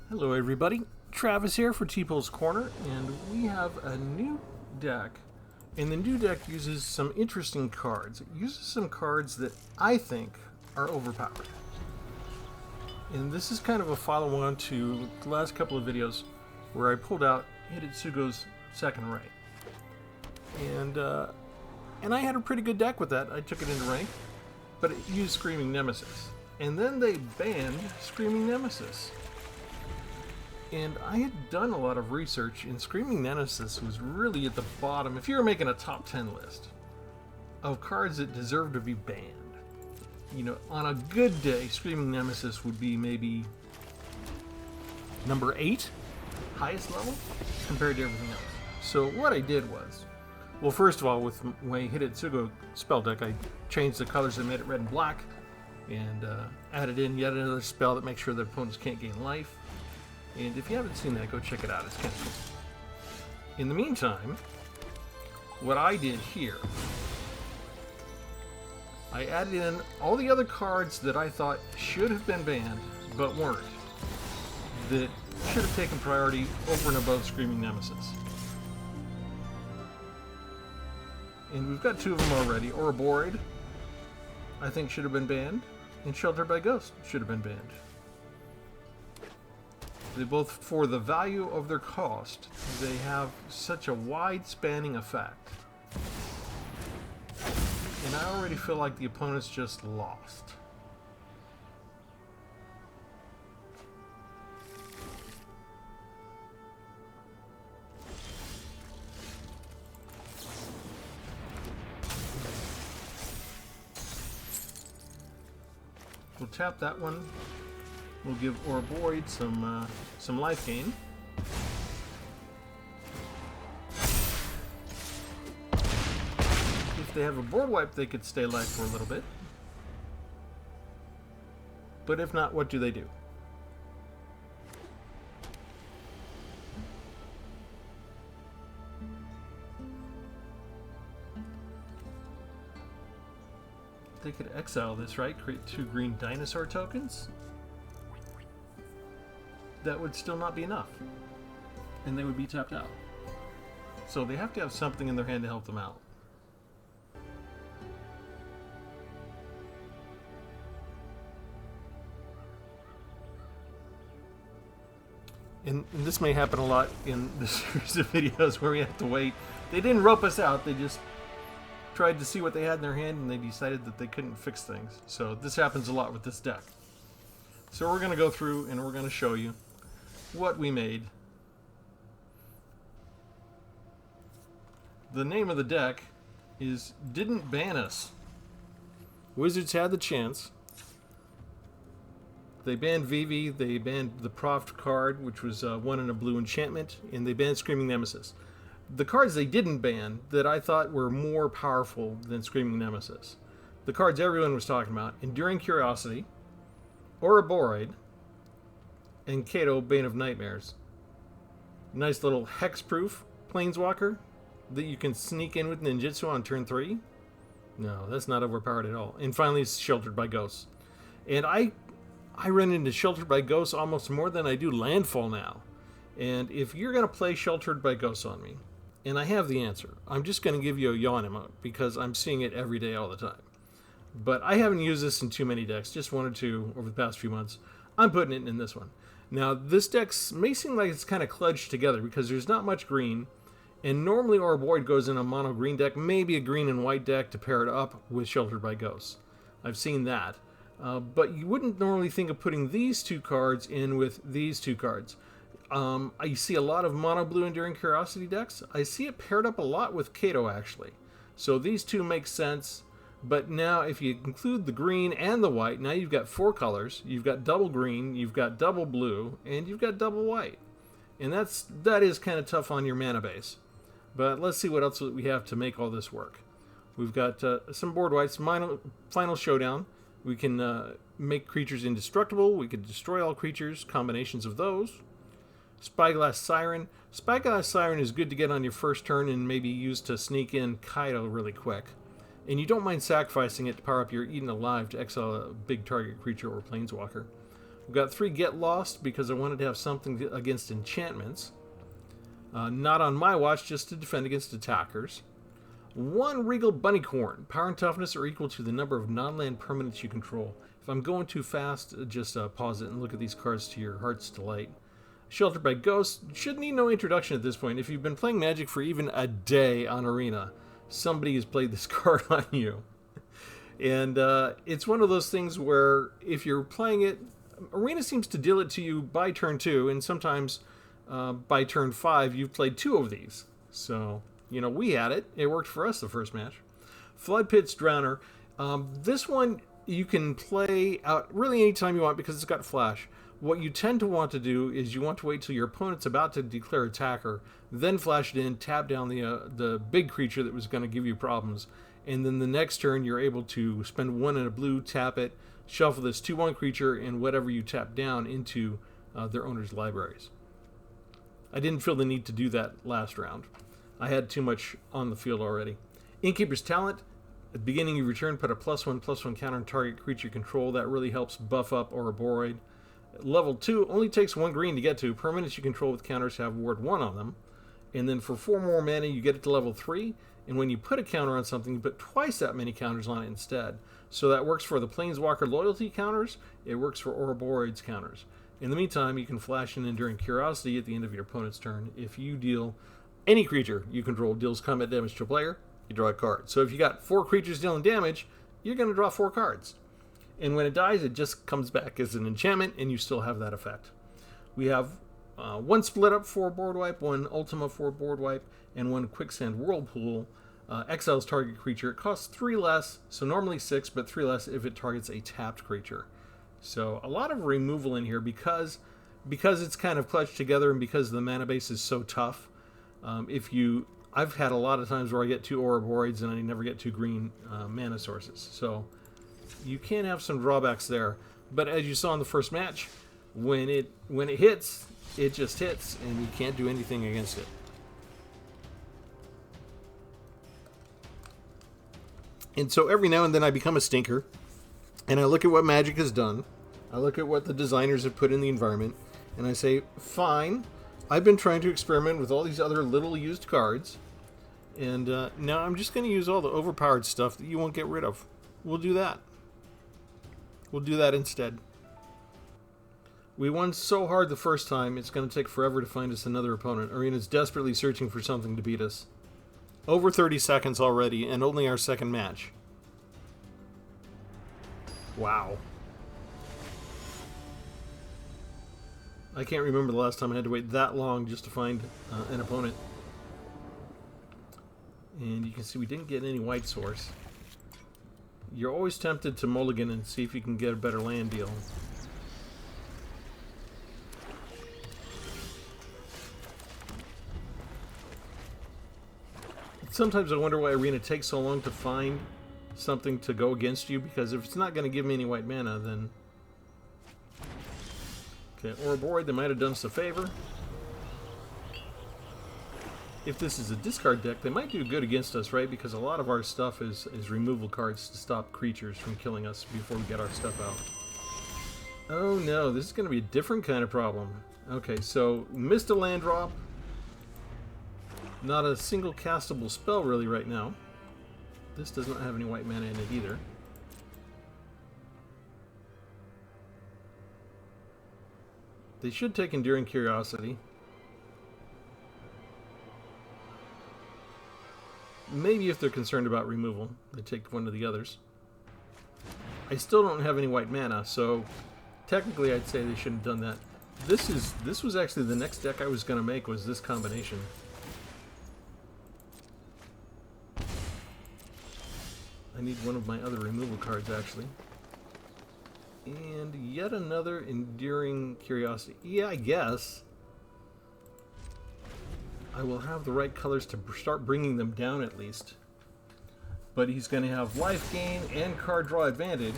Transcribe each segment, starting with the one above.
Hello everybody, Travis here for Tpull's Corner, and we have a new deck, and the new deck uses some interesting cards. It uses some cards that I think are overpowered. And this is kind of a follow-on to the last couple of videos where I pulled out Hidetsugo's Second Right. And I had a pretty good deck with that. I took it into rank, but it used Screaming Nemesis. And then they banned Screaming Nemesis. And I had done a lot of research, and Screaming Nemesis was really at the bottom. If you were making a top 10 list of cards that deserve to be banned, you know, on a good day, Screaming Nemesis would be maybe number 8, highest level, compared to everything else. So what I did was, well, first of all, with my Hidetsugo spell deck, I changed the colors and made it red and black, and added in yet another spell that makes sure that opponents can't gain life. And if you haven't seen that, go check it out. It's kind of cool. In the meantime, what I did here, I added in all the other cards that I thought should have been banned, but weren't. That should have taken priority over and above Screaming Nemesis. And we've got 2 of them already. Overpowered, I think, should have been banned. And Sheltered by Ghost should have been banned. They both, for the value of their cost, they have such a wide-spanning effect. And I already feel like the opponent's just lost. We'll tap that one. We'll give Overpowered some life gain. If they have a board wipe, they could stay alive for a little bit. But if not, what do they do? They could exile this, right? Create 2 green dinosaur tokens? That would still not be enough. And they would be tapped out. So they have to have something in their hand to help them out. And this may happen a lot in the series of videos where we have to wait. They didn't rope us out, they just tried to see what they had in their hand and they decided that they couldn't fix things. So this happens a lot with this deck. So we're going to go through and we're going to show you what we made. The name of the deck is Didn't Ban Us. Wizards had the chance. They banned Vivi, they banned the Proft card, which was 1 and a blue enchantment, and they banned Screaming Nemesis. The cards they didn't ban that I thought were more powerful than Screaming Nemesis, the cards everyone was talking about: Enduring Curiosity, Overpowered, and Kato, Bane of Nightmares. Nice little hexproof planeswalker that you can sneak in with ninjutsu on turn 3. No, that's not overpowered at all. And finally, it's Sheltered by Ghosts. And I run into Sheltered by Ghosts almost more than I do Landfall now. And if you're going to play Sheltered by Ghosts on me, and I have the answer, I'm just going to give you a yawn emote because I'm seeing it every day all the time. But I haven't used this in too many decks, just 1 or 2 over the past few months. I'm putting it in this one. Now, this deck may seem like it's kind of kludged together because there's not much green, and normally Overpowered goes in a mono green deck, maybe a green and white deck to pair it up with Sheltered by Ghosts. I've seen that. But you wouldn't normally think of putting these 2 cards in with these 2 cards. I see a lot of mono blue Enduring Curiosity decks. I see it paired up a lot with Kato, actually. So these 2 make sense. But now if you include the green and the white, now you've got 4 colors. You've got double green, you've got double blue, and you've got double white. And that is kind of tough on your mana base. But let's see what else we have to make all this work. We've got some board wipes. Final Showdown. We can make creatures indestructible. We can destroy all creatures, combinations of those. Spyglass Siren. Spyglass Siren is good to get on your first turn and maybe use to sneak in Kaido really quick. And you don't mind sacrificing it to power up your Eaten Alive to exile a big target creature or planeswalker. We've got 3 Get Lost because I wanted to have something against enchantments. Not on my watch, just to defend against attackers. 1 Regal Bunnycorn. Power and toughness are equal to the number of non-land permanents you control. If I'm going too fast, just pause it and look at these cards to your heart's delight. Sheltered by Ghosts should need no introduction at this point. If you've been playing Magic for even a day on Arena, somebody has played this card on you. And it's one of those things where if you're playing it, Arena seems to deal it to you by turn 2, and sometimes by turn 5 you've played 2 of these. So, you know, we had it. It worked for us the first match. Flood Pit's Drowner. This one you can play out really anytime you want because it's got flash. What you tend to want to do is you want to wait till your opponent's about to declare attacker, then flash it in, tap down the big creature that was going to give you problems, and then the next turn you're able to spend 1 in a blue, tap it, shuffle this 2/1 creature and whatever you tap down into their owner's libraries. I didn't feel the need to do that last round. I had too much on the field already. Innkeeper's Talent. At the beginning of your turn, put a +1/+1 counter on target creature control. That really helps buff up Overpowered. Level 2 only takes 1 green to get to. Permanents you control with counters have ward 1 on them. And then for 4 more mana, you get it to level 3. And when you put a counter on something, you put twice that many counters on it instead. So that works for the Planeswalker loyalty counters. It works for Ouroboros counters. In the meantime, you can flash an Enduring Curiosity at the end of your opponent's turn. If you deal any creature you control deals combat damage to a player, you draw a card. So if you got 4 creatures dealing damage, you're going to draw 4 cards. And when it dies, it just comes back as an enchantment, and you still have that effect. We have 1 Split Up for board wipe, 1 Ultima for board wipe, and 1 Quicksand Whirlpool. Exiles target creature. It costs 3 less, so normally 6, but 3 less if it targets a tapped creature. So a lot of removal in here because it's kind of clutched together and because the mana base is so tough. I've had a lot of times where I get 2 Ouroboros and I never get 2 green mana sources. So you can have some drawbacks there. But as you saw in the first match, when it hits, it just hits, and you can't do anything against it. And so every now and then I become a stinker, and I look at what Magic has done. I look at what the designers have put in the environment, and I say, fine, I've been trying to experiment with all these other little used cards, and now I'm just going to use all the overpowered stuff that you won't get rid of. We'll do that. We'll do that instead. We won so hard the first time, it's going to take forever to find us another opponent. Arena's desperately searching for something to beat us. Over 30 seconds already, and only our second match. Wow. I can't remember the last time I had to wait that long just to find an opponent. And you can see we didn't get any white source. You're always tempted to mulligan and see if you can get a better land deal. Sometimes I wonder why Arena takes so long to find something to go against you, because if it's not going to give me any white mana, then... Okay, Ouroboros, they might have done us a favor. If this is a discard deck, they might do good against us, right? Because a lot of our stuff is removal cards to stop creatures from killing us before we get our stuff out. Oh no, this is going to be a different kind of problem. Okay, so missed a land drop. Not a single castable spell really right now. This does not have any white mana in it either. They should take Enduring Curiosity. Maybe if they're concerned about removal, they take one of the others. I still don't have any white mana, so technically I'd say they shouldn't have done that. This was actually the next deck I was going to make, was this combination. I need one of my other removal cards, actually. And yet another Enduring Curiosity. Yeah, I guess. I will have the right colors to start bringing them down at least. But he's going to have life gain and card draw advantage.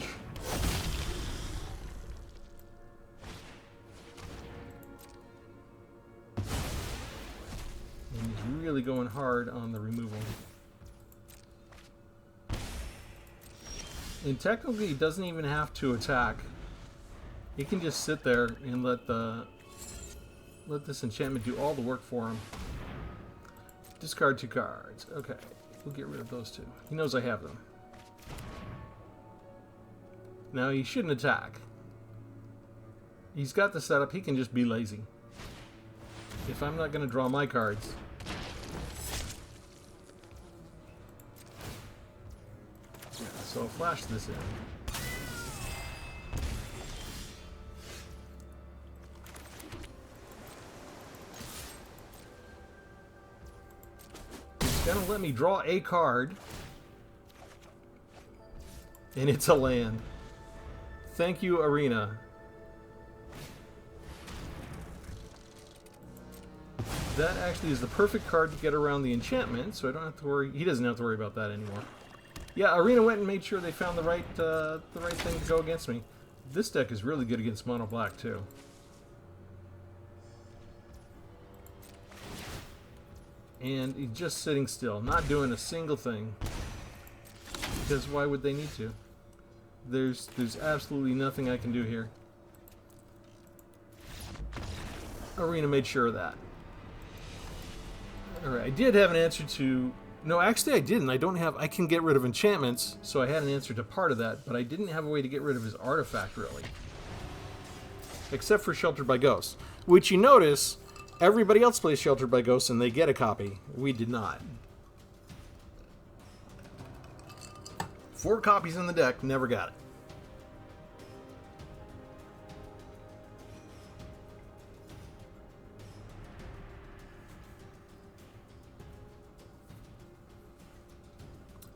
And he's really going hard on the removal. And technically he doesn't even have to attack. He can just sit there and let this enchantment do all the work for him. Discard 2 cards. Okay, we'll get rid of those 2. He knows I have them. Now he shouldn't attack. He's got the setup. He can just be lazy. If I'm not going to draw my cards. Yeah, so I'll flash this in. He's going to let me draw a card. And it's a land. Thank you, Arena. That actually is the perfect card to get around the enchantment, so I don't have to worry. He doesn't have to worry about that anymore. Yeah, Arena went and made sure they found the right thing to go against me. This deck is really good against mono black too. And he's just sitting still, not doing a single thing. Because why would they need to? There's absolutely nothing I can do here. Arena made sure of that. Alright, I did have an answer to... No, actually I didn't. I can get rid of enchantments, so I had an answer to part of that, but I didn't have a way to get rid of his artifact, really. Except for Sheltered by Ghosts. Which you notice, everybody else plays Sheltered by Ghosts and they get a copy. We did not. 4 copies in the deck, never got it.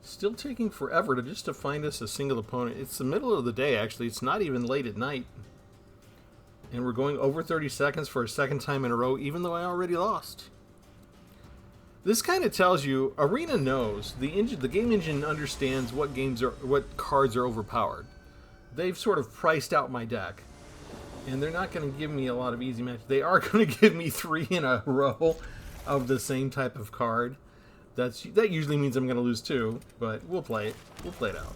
Still taking forever to find us a single opponent. It's the middle of the day, actually. It's not even late at night. And we're going over 30 seconds for a second time in a row, even though I already lost. This kind of tells you, Arena knows, the game engine understands what cards are overpowered. They've sort of priced out my deck. And they're not going to give me a lot of easy matches. They are going to give me 3 in a row of the same type of card. That usually means I'm going to lose 2, but we'll play it. We'll play it out.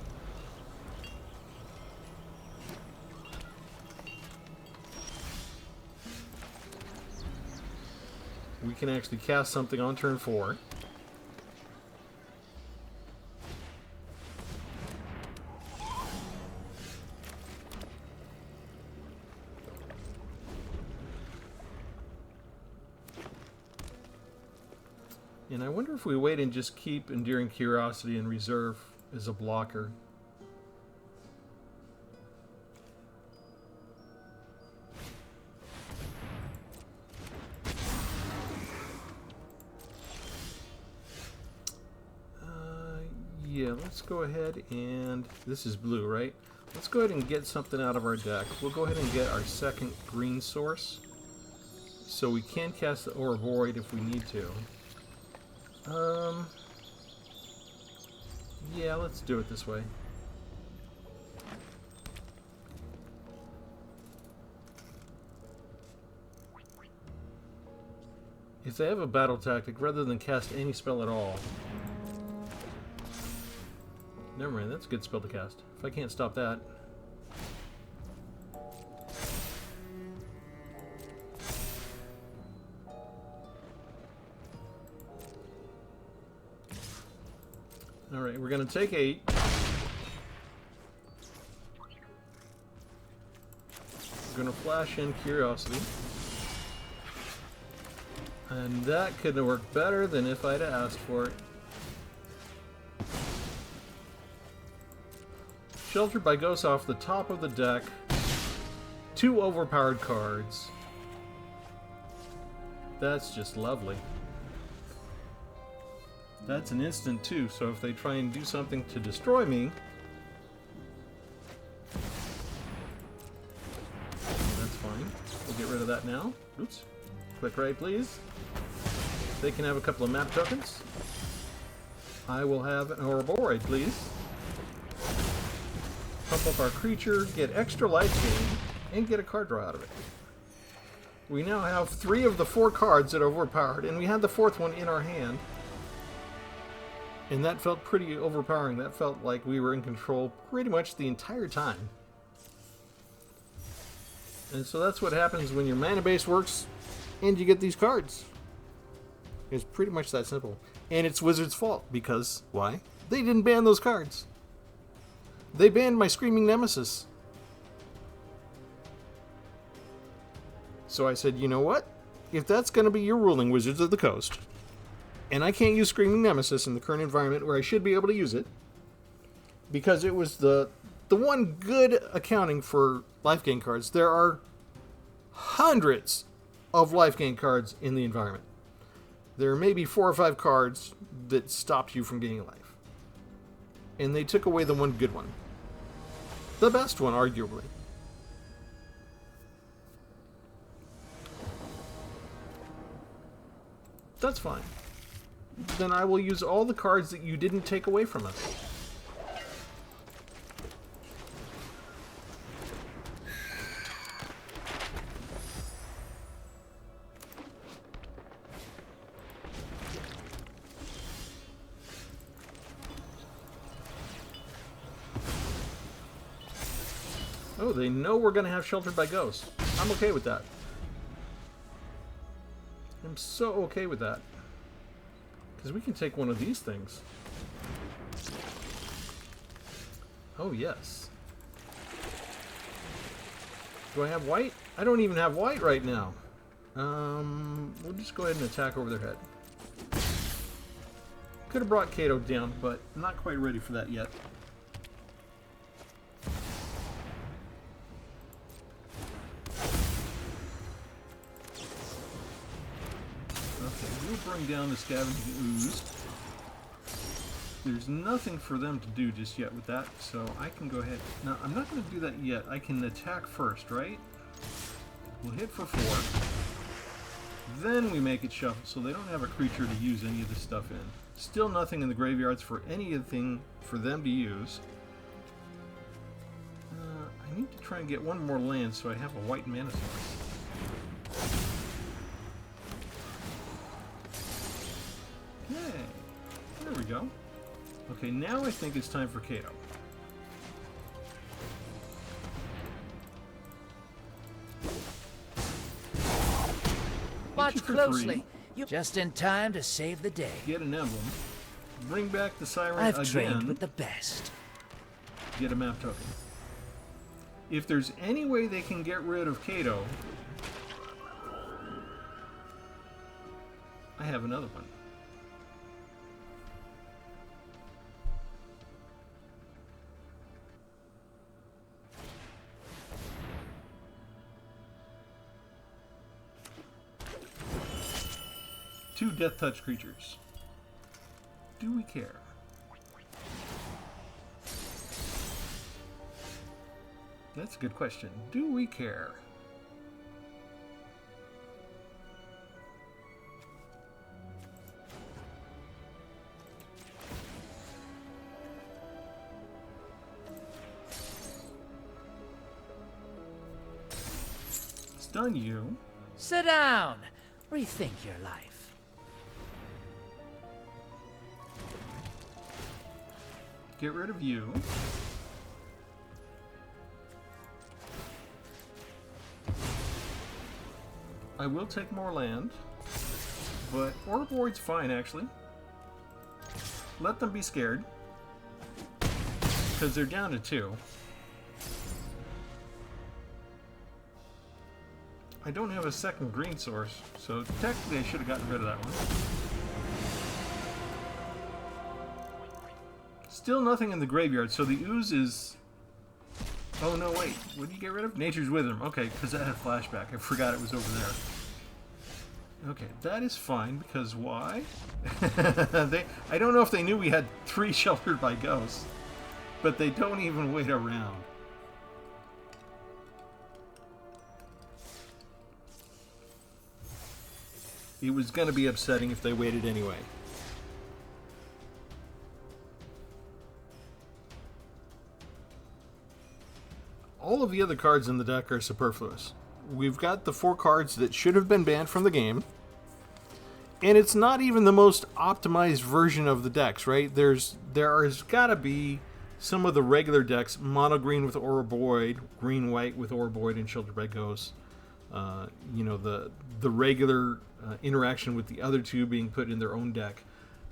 We can actually cast something on turn 4. And I wonder if we wait and just keep Enduring Curiosity in reserve as a blocker. Yeah, let's go ahead and... This is blue, right? Let's go ahead and get something out of our deck. We'll go ahead and get our second green source. So we can cast the Overpowered if we need to. Yeah, let's do it this way. If they have a battle tactic, rather than cast any spell at all... Never mind, that's a good spell to cast. If I can't stop that... Alright, we're going to take 8. We're going to flash in Curiosity. And that couldn't have worked better than if I'd asked for it. Sheltered by Ghosts off the top of the deck. 2 overpowered cards. That's just lovely. That's an instant too, so if they try and do something to destroy me... That's fine. We'll get rid of that now. Oops. Click right, please. They can have a couple of map tokens. I will have an Overpowered, please. Pump up our creature, get extra life gain, and get a card draw out of it. We now have 3 of the 4 cards that are overpowered, and we had the 4th one in our hand. And that felt pretty overpowering. That felt like we were in control pretty much the entire time. And so that's what happens when your mana base works and you get these cards. It's pretty much that simple. And it's Wizards' fault because, why? They didn't ban those cards. They banned my Screaming Nemesis. So I said, you know what? If that's going to be your ruling, Wizards of the Coast, and I can't use Screaming Nemesis in the current environment where I should be able to use it, because it was the one good accounting for life gain cards. There are hundreds of life gain cards in the environment. There are maybe 4 or 5 cards that stopped you from gaining life. And they took away the one good one. The best one, arguably. That's fine. Then I will use all the cards that you didn't take away from us. Oh, they know we're going to have Sheltered by Ghosts. I'm okay with that. I'm so okay with that. Because we can take one of these things. Oh, yes. Do I have white? I don't even have white right now. We'll just go ahead and attack over their head. Could have brought Kato down, but I'm not quite ready for that yet. Bring down the Scavenging Ooze. There's nothing for them to do just yet with that, so I can go ahead. Now, I'm not going to do that yet. I can attack first, right? We'll hit for 4. Then we make it shuffle, so they don't have a creature to use any of this stuff in. Still nothing in the graveyards for anything for them to use. I need to try and get one more land so I have a white mana source. Okay, there we go. Okay, now I think it's time for Kato. Watch closely. You just in time to save the day. Get an emblem. Bring back the Siren I've again. trained with the best. Get a map token. If there's any way they can get rid of Kato, I have another one. Two Death Touch creatures. Do we care? That's a good question. Do we care? Stun you. Sit down. Rethink your life. Get rid of you. I will take more land, but Overpowered's fine, actually. Let them be scared, because they're down to 2. I don't have a second green source, so technically I should have gotten rid of that one. Still nothing in the graveyard, so the ooze is... Oh no, wait. What did you get rid of? Nature's Wisdom. Okay, because that had flashback. I forgot it was over there. Okay, that is fine, because why? I don't know if they knew we had 3 Sheltered by Ghosts, but they don't even wait around. It was going to be upsetting if they waited anyway. All of the other cards in the deck are superfluous. We've got the 4 cards that should have been banned from the game. And it's not even the most optimized version of the decks, right? There's got to be some of the regular decks, mono green with Overpowered, green white with Overpowered and Shielded Red Ghost. You know, the regular interaction with the other two being put in their own deck.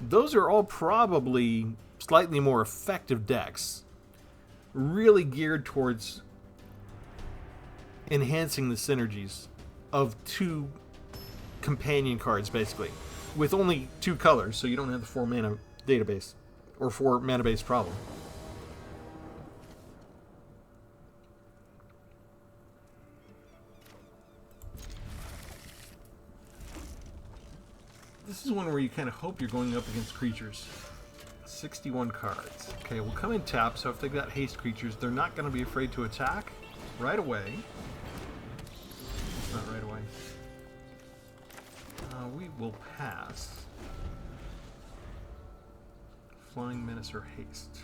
Those are all probably slightly more effective decks, really geared towards enhancing the synergies of two companion cards, basically, with only 2 colors, so you don't have the 4 mana database or 4 mana base problem. This is one where you kind of hope you're going up against creatures. 61 cards. Okay, we'll come in tap, so if they've got haste creatures, they're not going to be afraid to attack right away. It's not right away. We will pass. Flying Menace or Haste.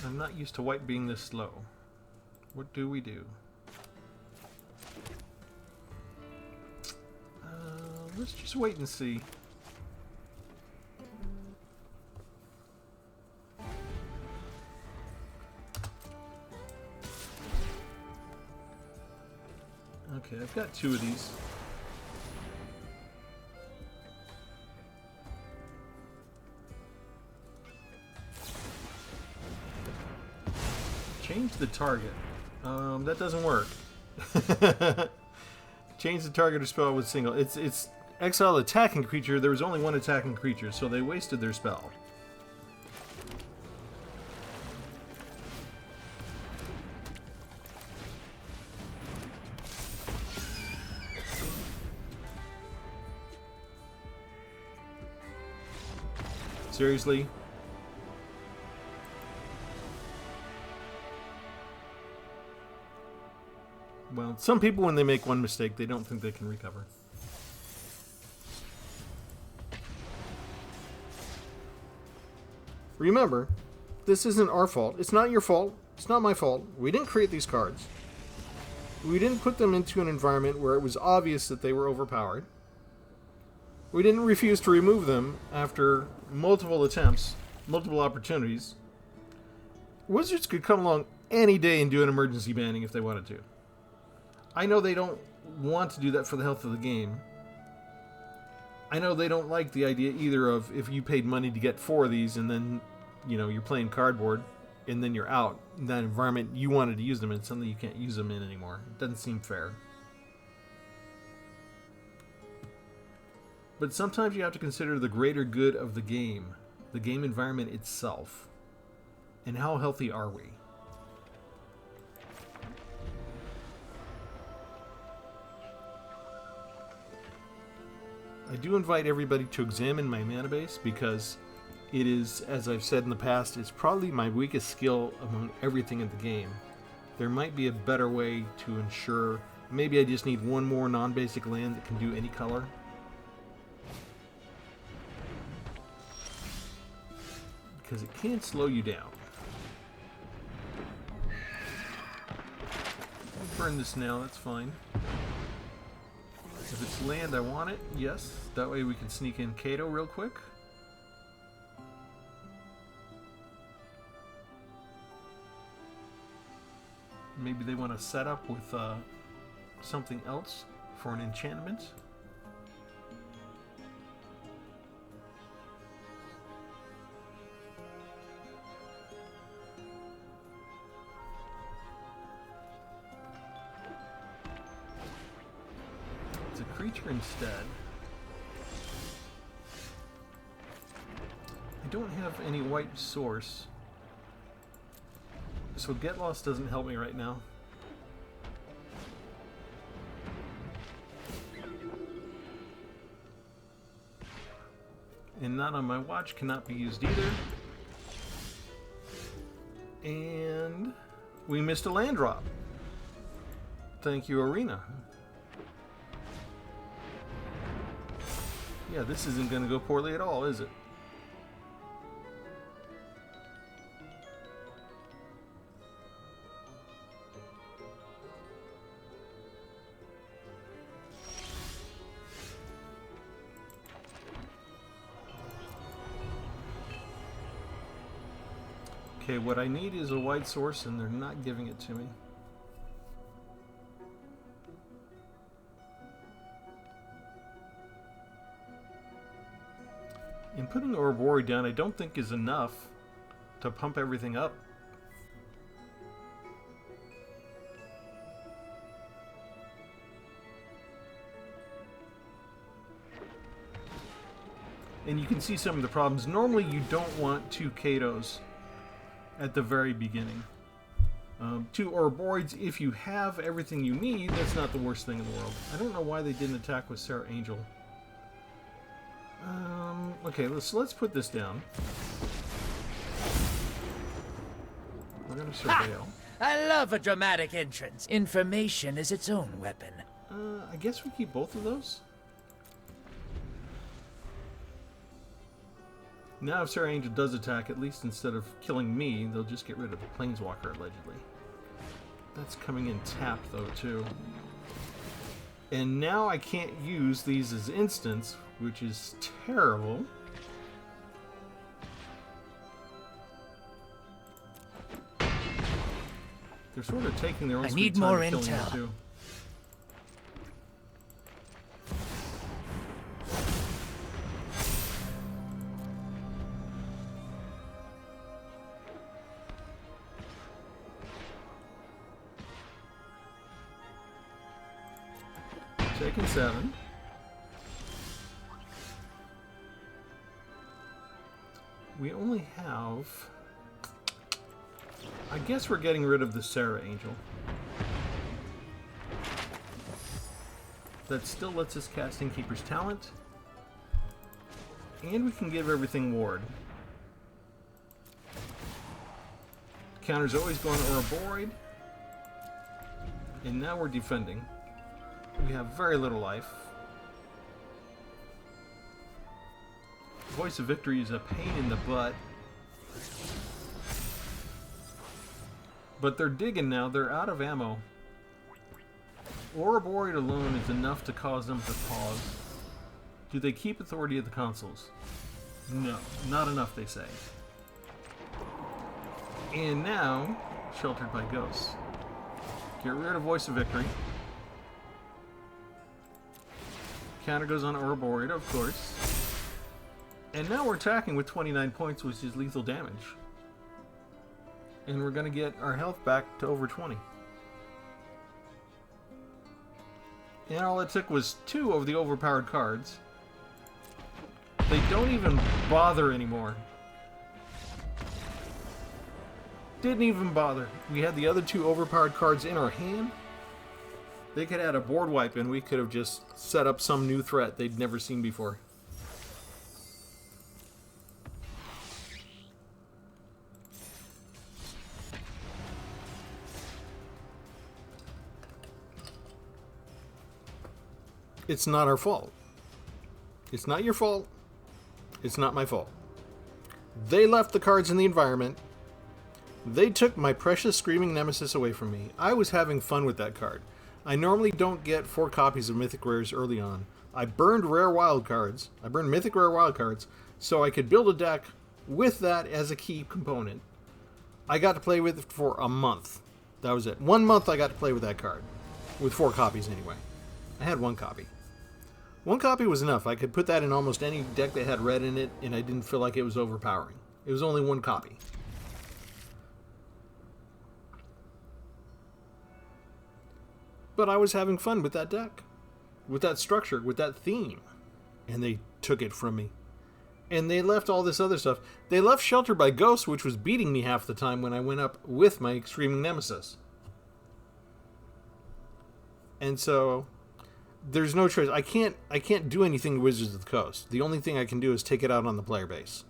I'm not used to white being this slow. What do we do? Let's just wait and see. Okay, I've got 2 of these. Change the target. That doesn't work. Change the target or spell with single. It's exile attacking creature. There was only 1 attacking creature, so they wasted their spell. Seriously? Well, some people, when they make one mistake, they don't think they can recover. Remember, this isn't our fault. It's not your fault. It's not my fault. We didn't create these cards. We didn't put them into an environment where it was obvious that they were overpowered. We didn't refuse to remove them after multiple attempts, multiple opportunities. Wizards could come along any day and do an emergency banning if they wanted to. I know they don't want to do that for the health of the game. I know they don't like the idea either of if you paid money to get 4 of these and then, you know, you're playing cardboard and then you're out in that environment you wanted to use them in, something you can't use them in anymore. It doesn't seem fair. But sometimes you have to consider the greater good of the game environment itself, and how healthy are we? I do invite everybody to examine my mana base because it is, as I've said in the past, it's probably my weakest skill among everything in the game. There might be a better way to ensure, maybe I just need 1 more non-basic land that can do any color. Because it can slow you down. I'll burn this now, that's fine. If it's land, I want it. Yes. That way we can sneak in Kato real quick. Maybe they want to set up with something else for an enchantment. Creature instead. I don't have any white source, so Get Lost doesn't help me right now. And Not on My Watch cannot be used either. And we missed a land drop. Thank you, Arena. Yeah, this isn't going to go poorly at all, is it? Okay, what I need is a white source, and they're not giving it to me. And putting Overpowered down I don't think is enough to pump everything up. And you can see some of the problems. Normally you don't want 2 Katos at the very beginning. 2 Ouroboros, if you have everything you need, that's not the worst thing in the world. I don't know why they didn't attack with Sarah Angel. Okay, let's put this down. We're gonna surveil. I love a dramatic entrance. Information is its own weapon. I guess we keep both of those. Now if Sarah Angel does attack, at least instead of killing me, they'll just get rid of the Planeswalker, allegedly. That's coming in tapped, though, too. And now I can't use these as instants, which is terrible. They're sort of taking their own sweet need time more killing intel. it, too. Taking 7. We only have... I guess we're getting rid of the Sarah Angel. That still lets us cast Innkeeper's Talent. And we can give everything Ward. Counter's always going to Ouroboros. And now we're defending. We have very little life. Voice of Victory is a pain in the butt. But they're digging now. They're out of ammo. Ouroboros alone is enough to cause them to pause. Do they keep authority of the consoles? No. Not enough, they say. And now, Sheltered by Ghosts. Get rid of Voice of Victory. Counter goes on Ouroboros, of course. And now we're attacking with 29 points, which is lethal damage. And we're going to get our health back to over 20. And all it took was 2 of the overpowered cards. They don't even bother anymore. Didn't even bother. We had the other 2 overpowered cards in our hand. They could add a board wipe and we could have just set up some new threat they'd never seen before. It's not our fault. It's not your fault. It's not my fault. They left the cards in the environment. They took my precious Screaming Nemesis away from me. I was having fun with that card. I normally don't get 4 copies of Mythic Rares early on. I burned rare wild cards. I burned Mythic Rare wild cards so I could build a deck with that as a key component. I got to play with it for a month. That was it. 1 month I got to play with that card. With 4 copies anyway. I had 1 copy. 1 copy was enough. I could put that in almost any deck that had red in it and I didn't feel like it was overpowering. It was only 1 copy. But I was having fun with that deck, with that structure, with that theme. And they took it from me. And they left all this other stuff. They left Shelter by Ghosts, which was beating me half the time when I went up with my Screaming Nemesis. And so, there's no choice. I can't do anything to Wizards of the Coast. The only thing I can do is take it out on the player base.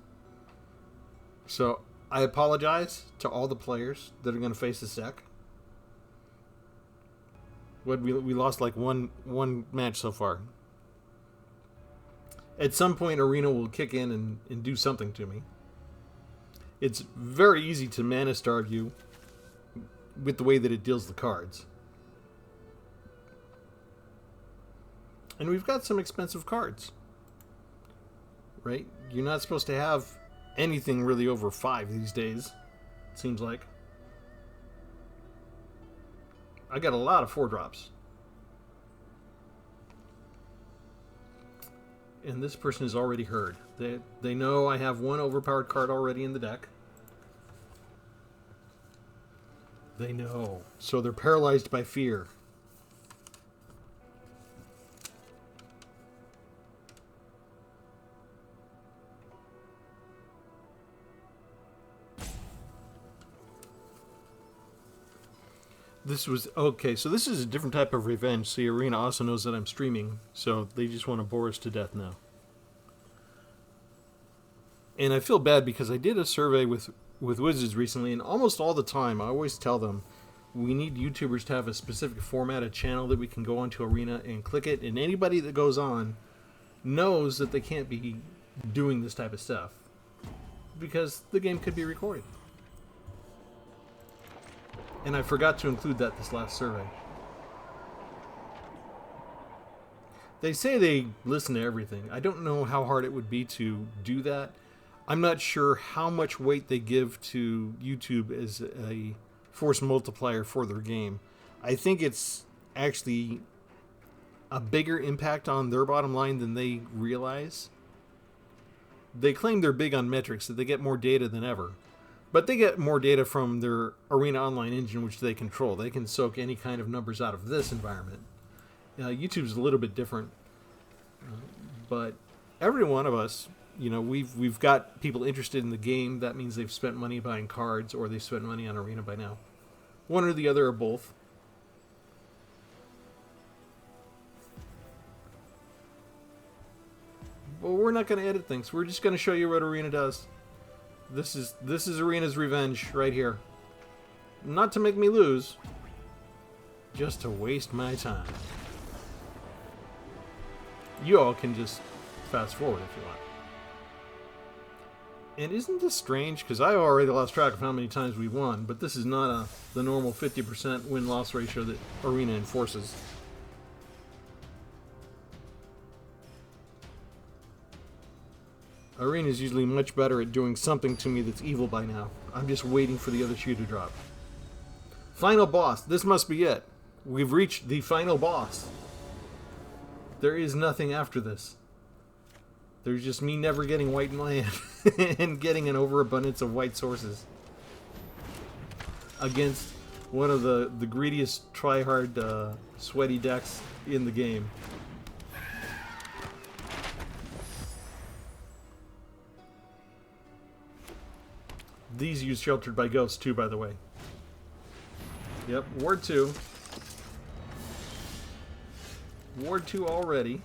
So, I apologize to all the players that are going to face this deck. We lost like one match so far. At some point, Arena will kick in and do something to me. It's very easy to Mana Starve you with the way that it deals the cards. And we've got some expensive cards. Right? You're not supposed to have anything really over 5 these days. seems like. I got a lot of 4-drops. And this person has already heard. They know I have one overpowered card already in the deck. They know. So they're paralyzed by fear. This was okay, so this is a different type of revenge. See, Arena also knows that I'm streaming, so they just want to bore us to death now. And I feel bad because I did a survey with Wizards recently, and almost all the time I always tell them we need YouTubers to have a specific format, a channel that we can go onto Arena and click it, and anybody that goes on knows that they can't be doing this type of stuff because the game could be recorded. And I forgot to include that this last survey. They say they listen to everything. I don't know how hard it would be to do that. I'm not sure how much weight they give to YouTube as a force multiplier for their game. I think it's actually a bigger impact on their bottom line than they realize. They claim they're big on metrics, that they get more data than ever. But they get more data from their Arena Online engine, which they control. They can soak any kind of numbers out of this environment. YouTube's a little bit different. But every one of us, you know, we've got people interested in the game. That means they've spent money buying cards, or they've spent money on Arena by now. One or the other, or both. But we're not going to edit things. We're just going to show you what Arena does. This is Arena's revenge right here. Not to make me lose, just to waste my time. You all can just fast forward if you want. And isn't this strange? Because I already lost track of how many times we won, but this is not the normal 50% win-loss ratio that Arena enforces. Arena is usually much better at doing something to me that's evil by now. I'm just waiting for the other shoe to drop. Final boss. This must be it. We've reached the final boss. There is nothing after this. There's just me never getting white land and getting an overabundance of white sources against one of the greediest try-hard sweaty decks in the game. These use Sheltered by Ghosts too, by the way. Yep, Ward 2. Ward 2 already.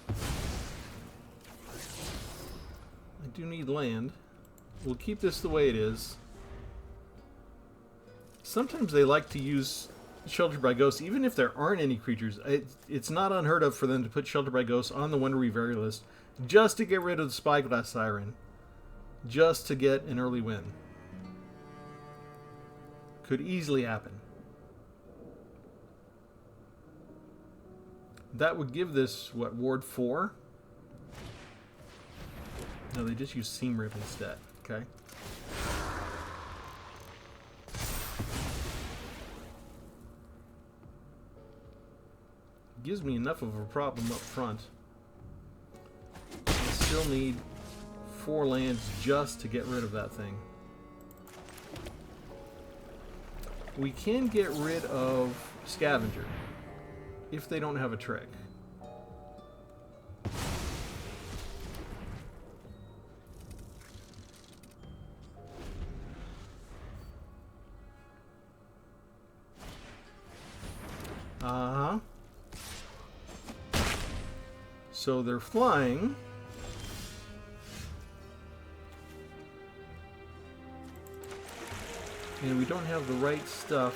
I do need land. We'll keep this the way it is. Sometimes they like to use Sheltered by Ghosts, even if there aren't any creatures. It's not unheard of for them to put Sheltered by Ghosts on the Wonder Reverie list just to get rid of the Spyglass Siren. Just to get an early win. Could easily happen. That would give this, what, Ward 4? No, they just use Seam Rip instead. Okay. Gives me enough of a problem up front. I still need 4 lands just to get rid of that thing. We can get rid of Scavenger if they don't have a trick. Uh-huh. So they're flying. And we don't have the right stuff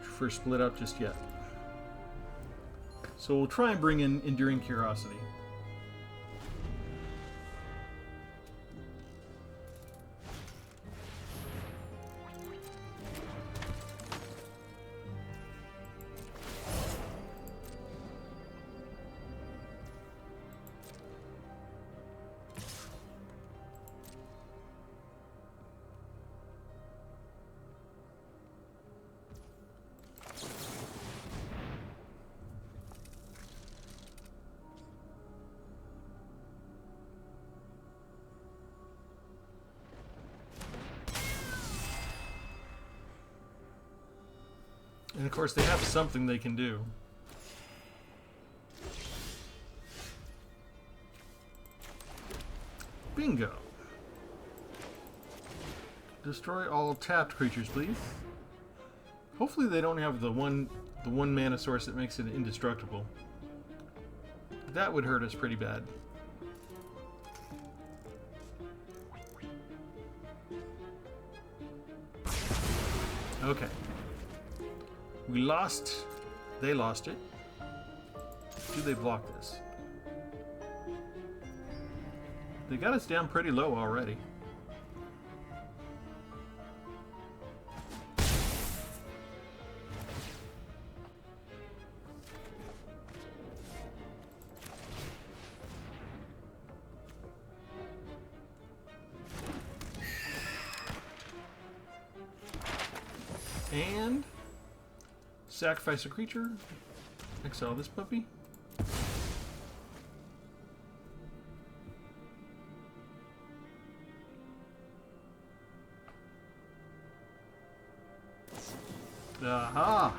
for Split Up just yet. So we'll try and bring in Enduring Curiosity. And of course, they have something they can do. Bingo. Destroy all tapped creatures, please. Hopefully they don't have the one mana source that makes it indestructible. That would hurt us pretty bad. Okay. We lost. They lost it. Do they block this? They got us down pretty low already. And sacrifice a creature. Exile this puppy. Aha!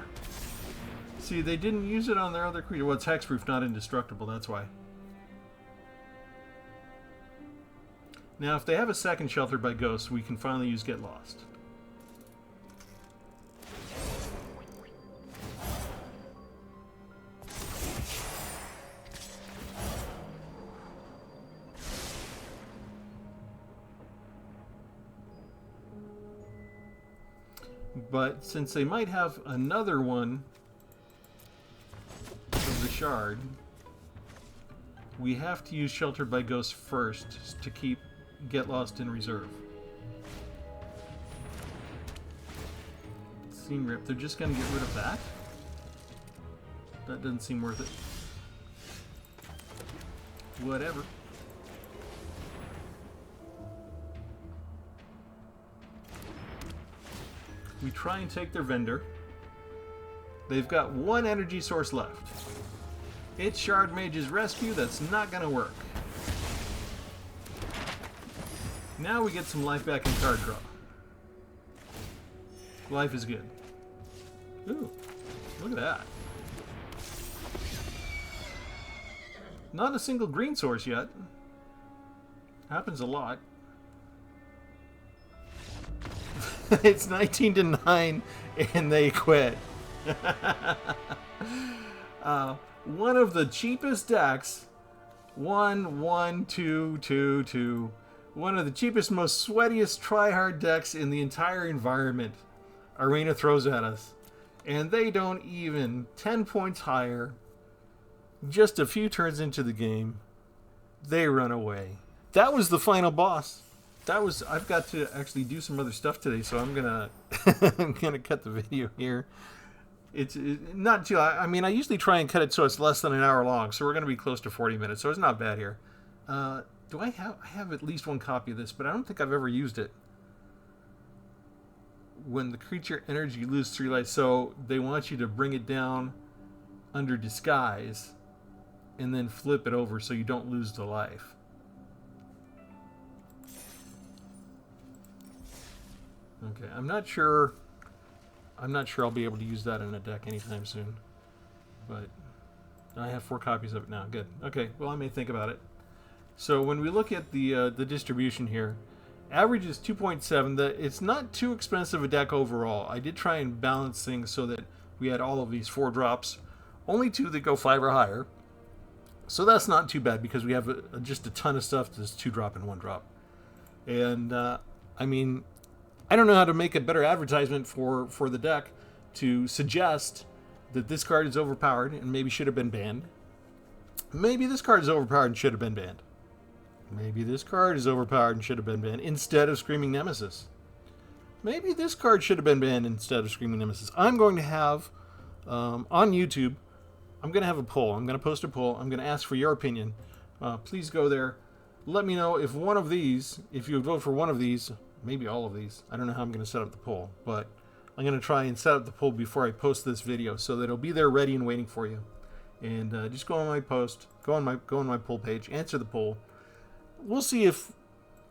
See, they didn't use it on their other creature. Well, it's hexproof, not indestructible, that's why. Now, if they have a second Sheltered by Ghosts, we can finally use Get Lost. But since they might have another one of the Shard, we have to use Sheltered by Ghosts first to keep Get Lost in reserve. Seam Rip. They're just going to get rid of that? That doesn't seem worth it. Whatever. We try and take their vendor. They've got one energy source left. It's Shard Mage's Rescue. That's not going to work. Now we get some life back in card draw. Life is good. Ooh, look at that. Not a single green source yet. Happens a lot. It's 19-9 and they quit. One of the cheapest decks. 1, 1, 2, 2, 2. One of the cheapest, most sweatiest tryhard decks in the entire environment. Arena throws at us. And they don't even 10 points higher. Just a few turns into the game. They run away. That was the final boss. That was. I've got to actually do some other stuff today, so I'm gonna I'm gonna cut the video here. It's not too. I mean, I usually try and cut it so it's less than an hour long, so we're gonna be close to 40 minutes, so it's not bad here. Do I have at least one copy of this, but I don't think I've ever used it. When the creature enters, you lose 3 life. So they want you to bring it down under disguise, and then flip it over so you don't lose the life. Okay, I'm not sure I'll be able to use that in a deck anytime soon. But I have 4 copies of it now. Good. Okay, well, I may think about it. So when we look at the distribution here, average is 2.7. It's not too expensive a deck overall. I did try and balance things so that we had all of these 4 drops. Only 2 that go 5 or higher. So that's not too bad because we have just a ton of stuff that's 2 drop and 1 drop. And, I mean, I don't know how to make a better advertisement for the deck to suggest that this card is overpowered and maybe should have been banned. Maybe this card is overpowered and should have been banned. Maybe this card is overpowered and should have been banned instead of Screaming Nemesis. Maybe this card should have been banned instead of Screaming Nemesis. I'm going to have, on YouTube, I'm going to have a poll. I'm going to post a poll. I'm going to ask for your opinion. Please go there. Let me know if one of these, if you would vote for one of these, maybe all of these. I don't know how I'm going to set up the poll, but I'm going to try and set up the poll before I post this video so that it'll be there ready and waiting for you. And just go on my post, go on my poll page, answer the poll. We'll see if,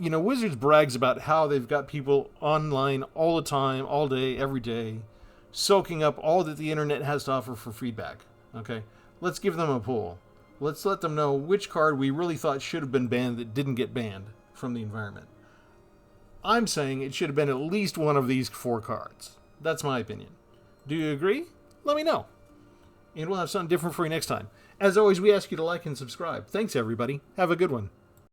Wizards brags about how they've got people online all the time, all day, every day, soaking up all that the internet has to offer for feedback. Okay? Let's give them a poll. Let's let them know which card we really thought should have been banned that didn't get banned from the environment. I'm saying it should have been at least one of these 4 cards. That's my opinion. Do you agree? Let me know. And we'll have something different for you next time. As always, we ask you to like and subscribe. Thanks, everybody. Have a good one.